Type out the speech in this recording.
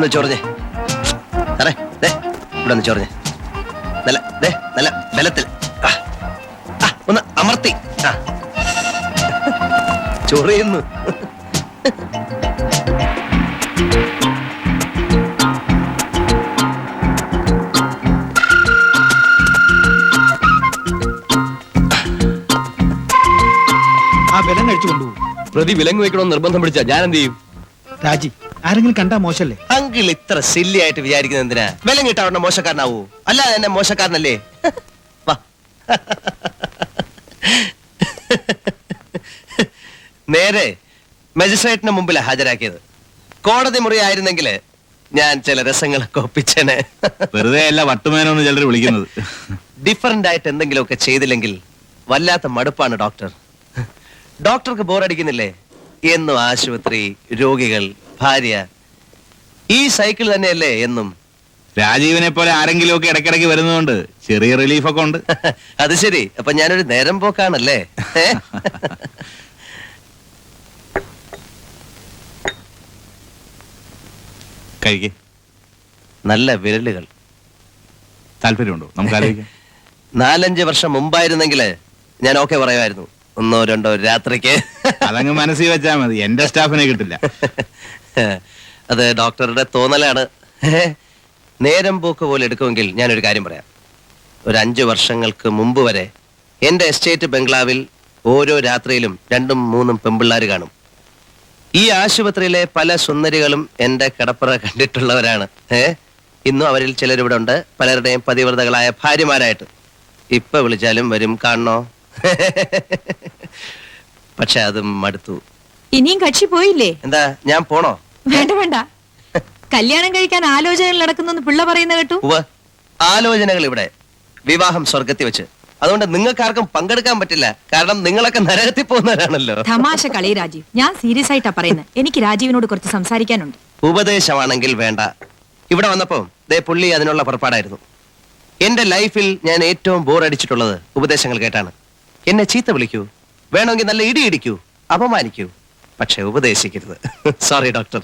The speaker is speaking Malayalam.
ഒന്ന് ചൊറിഞ്ഞേ സാറേ, ഇവിടെ ഒന്ന് ചൊറിഞ്ഞേ. നല്ല ബലത്തിൽ ഒന്ന് അമർത്തി. ചൊറിയുന്നു. ആ ബലം കഴിച്ചു കൊണ്ടുപോകും. പ്രതി വിലങ്ങ് വെക്കണമെന്ന് നിർബന്ധം പിടിച്ചാ ഞാൻ എന്ത് ചെയ്യും? രാജി, ആരെങ്കിലും കണ്ടാ മോശല്ലേ? അങ്കിൾ ഇത്ര സില്ലി ആയിട്ട് വിചാരിക്കുന്നത് എന്തിനാ? വിലം കിട്ടാവുന്ന മോശക്കാരനാവൂ? അല്ലാതെ എന്നെ മോശക്കാരനല്ലേ? വാ. നേരെ മജിസ്ട്രേറ്റിന് മുമ്പിൽ ഹാജരാക്കിയത്. കോടതി മുറി ആയിരുന്നെങ്കിൽ ഞാൻ ചില രസങ്ങളൊക്കെ ഒപ്പിച്ചേനെ. വെറുതെ അല്ല വട്ടുമേനോന്ന് ചിലർ വിളിക്കുന്നത്. ഡിഫറന്റ് ആയിട്ട് എന്തെങ്കിലുമൊക്കെ ചെയ്തില്ലെങ്കിൽ വല്ലാത്ത മടുപ്പാണ് ഡോക്ടർ. ഡോക്ടർക്ക് ബോറടിക്കുന്നില്ലേ? എന്നും ആശുപത്രി, രോഗികൾ, ഭാര്യ, ഈ സൈക്കിൾ തന്നെയല്ലേ എന്നും. രാജീവിനെ പോലെ ആരെങ്കിലും ഒക്കെ ഇടയ്ക്കിടയ്ക്ക് വരുന്നതുകൊണ്ട് ചെറിയ റിലീഫൊക്കെ ഉണ്ട്. അത് ശരി. അപ്പൊ ഞാനൊരു നേരം പോക്കാണല്ലേ? കഴിക്കേ. നല്ല വിരലുകൾ. താല്പര്യമുണ്ടോ? നമുക്ക് ആലോചിക്കാം. 4-5 വർഷം മുമ്പായിരുന്നെങ്കിൽ ഞാൻ ഓക്കെ പറയുമായിരുന്നു. 1-2 രാത്രിക്ക്. അതങ്ങ് മനസ്സിൽ വെച്ചാ മതി. എന്റെ സ്റ്റാഫിനെ കിട്ടില്ല. അത് ഡോക്ടറുടെ തോന്നലാണ്. നേരം പോക്ക് പോലെ എടുക്കുമെങ്കിൽ ഞാനൊരു കാര്യം പറയാം. ഒരു 5 വർഷങ്ങൾക്ക് മുമ്പ് വരെ എന്റെ എസ്റ്റേറ്റ് ബംഗ്ലാവിൽ ഓരോ രാത്രിയിലും 2-3 പെമ്പിള്ളാർ കാണും. ഈ ആശുപത്രിയിലെ പല സുന്ദരികളും എന്റെ കിടപ്പറ കണ്ടിട്ടുള്ളവരാണ്. ഇന്നും അവരിൽ ചിലരിവിടെ ഉണ്ട്, പലരുടെയും പതിവ്രതകളായ ഭാര്യമാരായിട്ട്. ഇപ്പൊ വിളിച്ചാലും വരും, കാണണോ? പക്ഷെ അതും മടുത്തു. ഇനിയും കക്ഷി പോയില്ലേ? എന്താ, ഞാൻ പോണോ? വേണ്ട. കല്യാണം കഴിക്കാൻ ആലോചനകൾ നടക്കുന്നു പിള്ള പറയുന്ന കേട്ടു. ആലോചനകൾ ഇവിടെ, വിവാഹം സ്വർഗത്തിൽ വെച്ച്. അതുകൊണ്ട് നിങ്ങൾക്ക് ആർക്കും പങ്കെടുക്കാൻ പറ്റില്ല. കാരണം നിങ്ങളൊക്കെ നരകത്തിൽ പോകുന്നവരാണല്ലോ. തമാശ കളി രാജീവ്. ഞാൻ സീരിയസ് ആയിട്ടാ പറയുന്നത്. എനിക്ക് രാജീവിനോട് കുറച്ച് സംസാരിക്കാനുണ്ട്. ഉപദേശമാണെങ്കിൽ വേണ്ട. ഇവിടെ വന്നപ്പോ പുള്ളി അതിനുള്ള പുറപ്പാടായിരുന്നു. എന്റെ ലൈഫിൽ ഞാൻ ഏറ്റവും ബോർ അടിച്ചിട്ടുള്ളത് ഉപദേശങ്ങൾ കേട്ടാണ്. എന്നെ ചീത്ത വിളിക്കൂ, വേണമെങ്കിൽ നല്ല ഇടി ഇടിക്കൂ, അപമാനിക്കൂ, പക്ഷെ ഉപദേശിക്കരുത്. Sorry doctor.